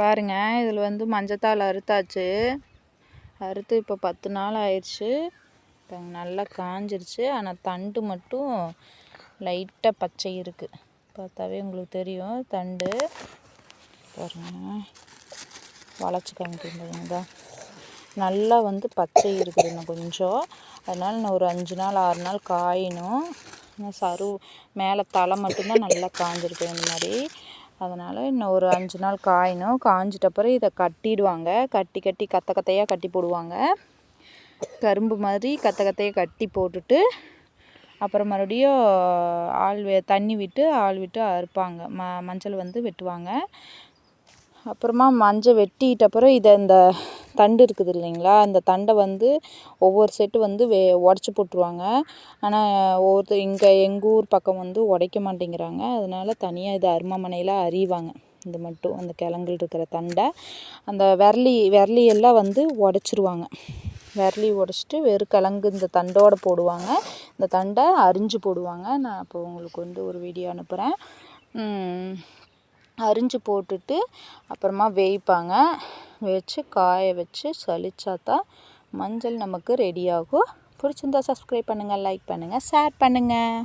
பாருங்க, இதில் வந்து மஞ்சத்தாள் அறுத்தாச்சு. அறுத்து இப்போ 10 நாள் ஆயிடுச்சு. இப்போ நல்லா காஞ்சிருச்சு. ஆனால் தண்டு மட்டும் லைட்டாக பச்சை இருக்குது. பார்த்தாவே உங்களுக்கு தெரியும் தண்டு. பாருங்க, வளைச்சி காமிக்கிறதுங்க நல்லா வந்து பச்சை இருக்குது இன்னும் கொஞ்சம். அதனால் நான் ஒரு 5 நாள் 6 நாள் காயணும். சரு மேலே தலை மட்டும்தான் நல்லா காஞ்சிருக்கு இந்த மாதிரி. அதனால் இன்னும் ஒரு 5 நாள் காயணும். காஞ்சிட்டப்பறம் இதை கட்டிடுவாங்க. கட்டி கத்தையாக கட்டி போடுவாங்க. கரும்பு மாதிரி கத்தையாக கட்டி போட்டுட்டு அப்புறம் மறுபடியும் தண்ணி விட்டு ஆள் விட்டு அறுப்பாங்க. மஞ்சள் வந்து வெட்டுவாங்க. அப்புறமா மஞ்சள் வெட்டிட்டப்பறம் இந்த தண்டு இருக்குது இல்லைங்களா, அந்த தண்டை வந்து ஒவ்வொரு செட்டு வந்து உடச்சி போட்டுருவாங்க. ஆனால் எங்கள் ஊர் பக்கம் வந்து உடைக்க மாட்டேங்கிறாங்க. அதனால் தனியாக இது அருவாமனையில் அரிவாங்க. இது மட்டும் அந்த கிழங்குல இருக்கிற தண்டை அந்த விரலி எல்லாம் வந்து உடச்சிருவாங்க. விரலி உடச்சிட்டு வெறும் கிழங்கு இந்த தண்டோடு போடுவாங்க. இந்த தண்டை அரிஞ்சு போடுவாங்க. நான் இப்போ உங்களுக்கு வந்து ஒரு வீடியோ அனுப்புகிறேன். அரிஞ்சு போட்டுட்டு அப்புறமா வேய்ப்பாங்க. வச்சு காய வச்சு சலிச்சாதான் மஞ்சள் நமக்கு ரெடி ஆகும். பிடிச்சிருந்தா சப்ஸ்கிரைப் பண்ணுங்கள், லைக் பண்ணுங்கள், ஷேர் பண்ணுங்கள்.